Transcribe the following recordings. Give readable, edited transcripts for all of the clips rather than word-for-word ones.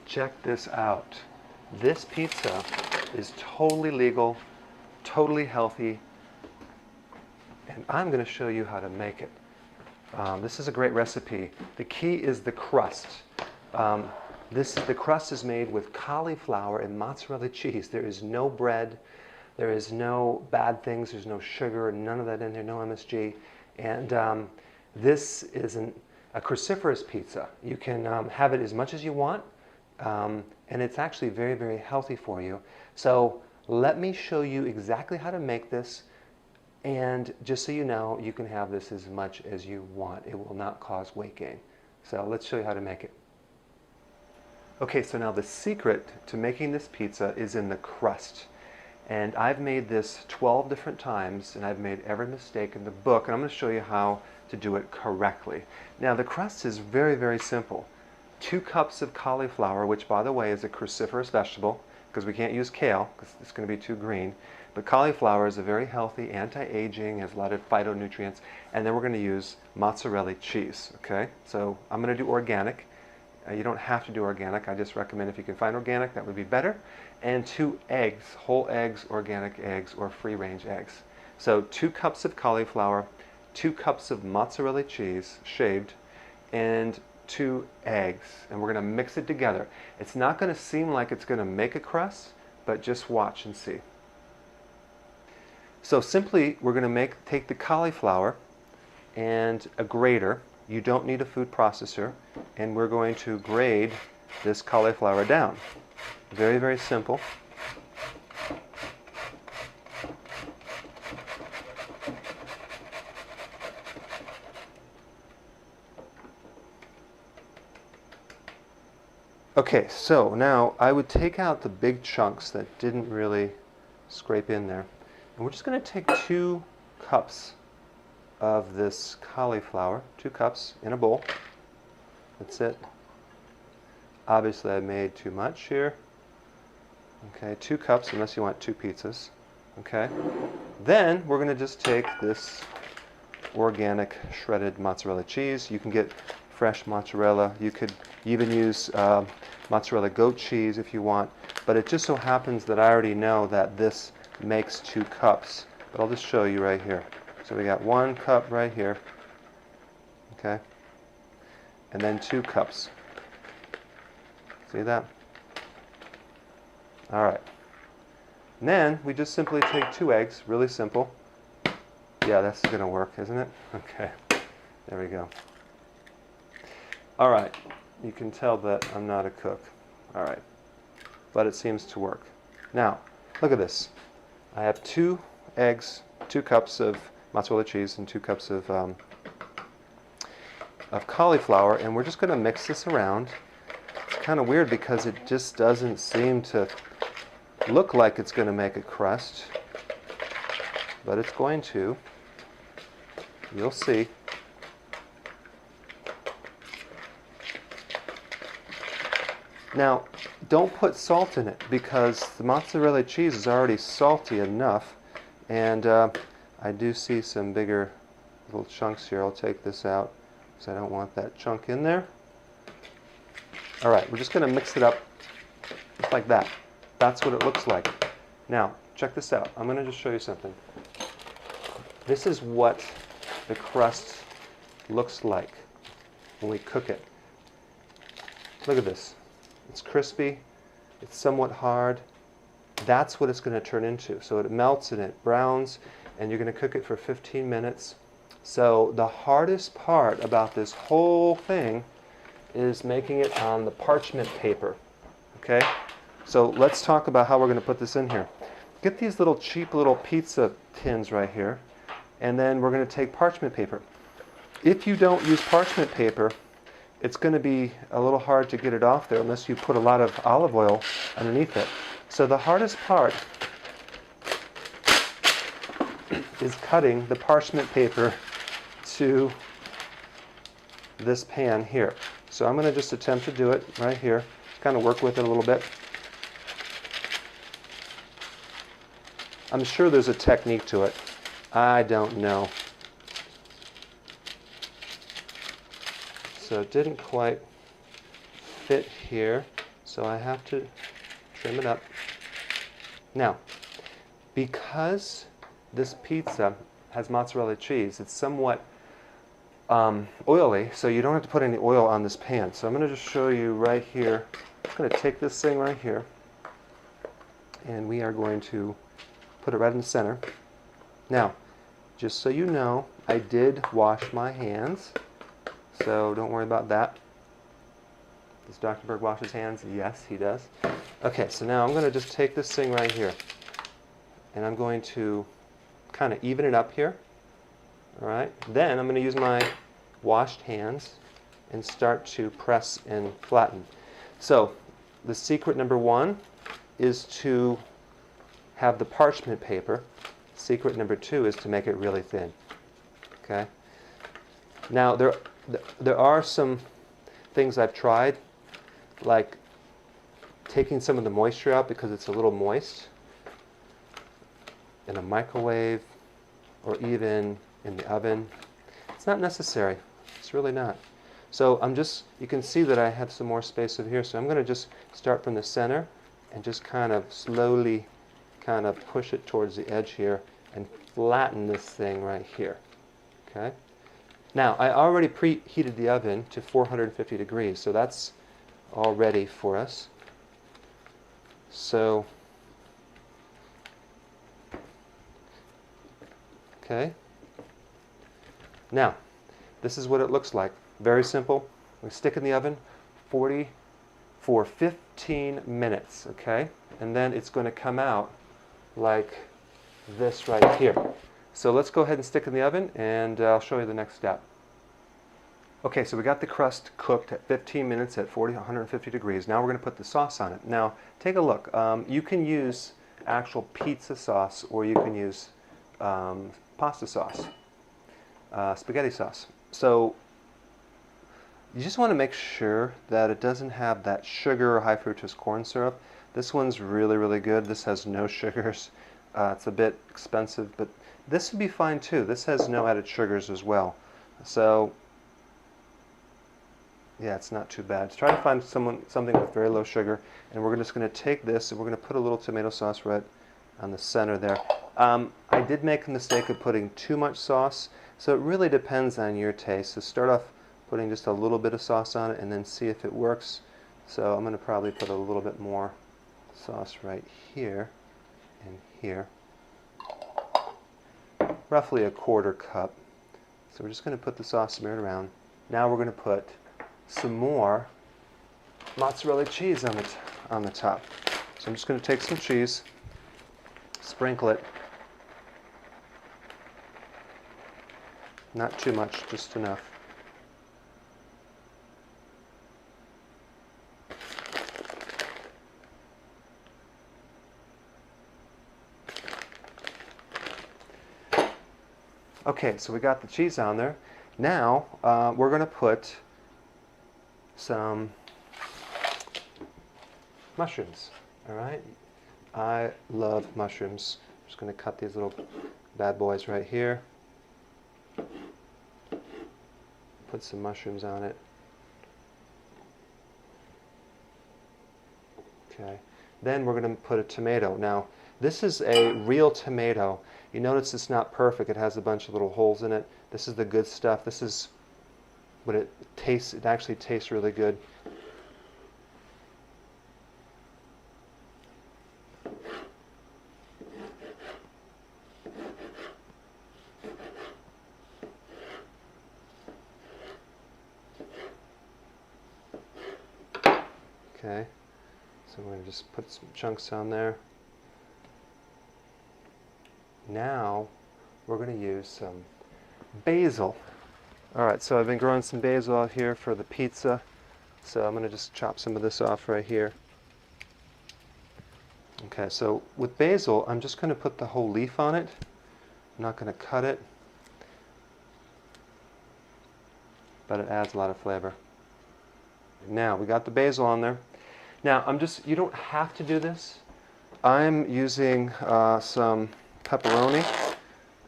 check this out. This pizza is totally legal, totally healthy, and I'm going to show you how to make it. This is a great recipe. The key is the crust. The crust is made with cauliflower and mozzarella cheese. There is no bread, there is no bad things, there's no sugar, none of that in there, no MSG. And this is a cruciferous pizza. You can have it as much as you want, and it's actually very, very healthy for you. So let me show you exactly how to make this. And just so you know, you can have this as much as you want. It will not cause weight gain. So let's show you how to make it. Okay, so now the secret to making this pizza is in the crust. And I've made this 12 different times, and I've made every mistake in the book, and I'm going to show you how to do it correctly. Now the crust is very, very simple. 2 cups of cauliflower, which by the way is a cruciferous vegetable, because we can't use kale, because it's going to be too green. But cauliflower is a very healthy, anti-aging, has a lot of phytonutrients. And then we're going to use mozzarella cheese, okay? So I'm going to do organic. You don't have to do organic. I just recommend if you can find organic, that would be better. And 2 eggs, whole eggs, organic eggs, or free-range eggs. So 2 cups of cauliflower, 2 cups of mozzarella cheese, shaved, and 2 eggs. And we're going to mix it together. It's not going to seem like it's going to make a crust, but just watch and see. So simply, we're going to take the cauliflower and a grater. You don't need a food processor. And we're going to grate this cauliflower down. Very, very simple. Okay, so now I would take out the big chunks that didn't really scrape in there. And we're just going to take 2 cups of this cauliflower, 2 cups in a bowl. That's it. Obviously I made too much here. Okay, 2 cups unless you want 2 pizzas. Okay. Then we're going to just take this organic shredded mozzarella cheese. You can get fresh mozzarella. You could even use mozzarella goat cheese if you want. But it just so happens that I already know that this makes 2 cups, but I'll just show you right here. So we got 1 cup right here, okay, and then 2 cups. See that? All right. And then we just simply take 2 eggs, really simple. Yeah, that's going to work, isn't it? Okay, there we go. All right, you can tell that I'm not a cook. All right, but it seems to work. Now, look at this. I have 2 eggs, 2 cups of mozzarella cheese, and 2 cups of cauliflower, and we're just going to mix this around. It's kind of weird because it just doesn't seem to look like it's going to make a crust, but it's going to. You'll see. Now, don't put salt in it because the mozzarella cheese is already salty enough, and I do see some bigger little chunks here. I'll take this out because I don't want that chunk in there. All right, we're just going to mix it up just like that. That's what it looks like. Now, check this out. I'm going to just show you something. This is what the crust looks like when we cook it. Look at this. It's crispy, it's somewhat hard. That's what it's going to turn into. So it melts and it browns, and you're going to cook it for 15 minutes. So the hardest part about this whole thing is making it on the parchment paper. Okay? So let's talk about how we're going to put this in here. Get these little cheap little pizza tins right here, and then we're going to take parchment paper. If you don't use parchment paper, it's going to be a little hard to get it off there unless you put a lot of olive oil underneath it. So the hardest part is cutting the parchment paper to this pan here. So I'm going to just attempt to do it right here. Just kind of work with it a little bit. I'm sure there's a technique to it. I don't know. So it didn't quite fit here. So I have to trim it up. Now, because this pizza has mozzarella cheese, it's somewhat oily, so you don't have to put any oil on this pan. So I'm going to just show you right here. I'm going to take this thing right here, and we are going to put it right in the center. Now, just so you know, I did wash my hands, so don't worry about that. Does Dr. Berg wash his hands? Yes, he does. Okay, so now I'm going to just take this thing right here, and I'm going to kind of even it up here. All right. Then I'm going to use my washed hands and start to press and flatten. So the secret number one is to have the parchment paper. Secret number two is to make it really thin. Okay. Now there are some things I've tried, like taking some of the moisture out because it's a little moist in a microwave or even in the oven. It's not necessary. It's really not. So you can see that I have some more space over here, so I'm going to just start from the center and just kind of slowly kind of push it towards the edge here and flatten this thing right here. Okay. Now, I already preheated the oven to 450 degrees, so that's all ready for us. So, okay. Now, this is what it looks like. Very simple. We stick in the oven for 15 minutes, okay? And then it's going to come out like this right here. So let's go ahead and stick in the oven, and I'll show you the next step. Okay, so we got the crust cooked at 15 minutes at 150 degrees. Now we're going to put the sauce on it. Now, take a look. You can use actual pizza sauce, or you can use pasta sauce, spaghetti sauce. So you just want to make sure that it doesn't have that sugar or high fructose corn syrup. This one's really, really good. This has no sugars. It's a bit expensive, but this would be fine too. This has no added sugars as well. So yeah, it's not too bad. Try to find something with very low sugar, and we're just going to take this and we're going to put a little tomato sauce right on the center there. I did make the mistake of putting too much sauce, so it really depends on your taste. So start off putting just a little bit of sauce on it and then see if it works. So I'm going to probably put a little bit more sauce right here and here. Roughly a quarter cup. So we're just going to put the sauce smeared around. Now we're going to put some more mozzarella cheese on the top. So I'm just going to take some cheese, sprinkle it. Not too much, just enough. Okay, so we got the cheese on there. Now we're going to put some mushrooms. All right, I love mushrooms. I'm just going to cut these little bad boys right here. Put some mushrooms on it. Okay. Then we're going to put a tomato. Now, this is a real tomato. You notice it's not perfect. It has a bunch of little holes in it. This is the good stuff. This is what it tastes. It actually tastes really good. Okay, so we're going to just put some chunks on there. Now we're going to use some basil. Alright, so I've been growing some basil out here for the pizza, so I'm going to just chop some of this off right here. Okay, so with basil, I'm just going to put the whole leaf on it. I'm not going to cut it, but it adds a lot of flavor. Now, we got the basil on there. Now, you don't have to do this. I'm using some pepperoni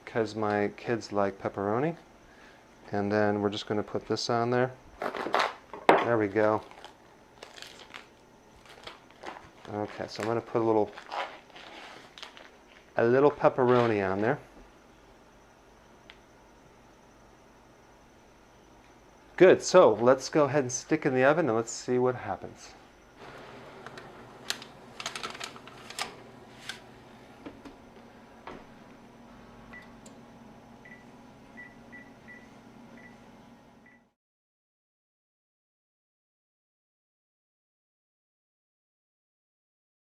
because my kids like pepperoni. And then we're just going to put this on there. There we go. Okay, so I'm going to put a little pepperoni on there. Good, so let's go ahead and stick in the oven and let's see what happens.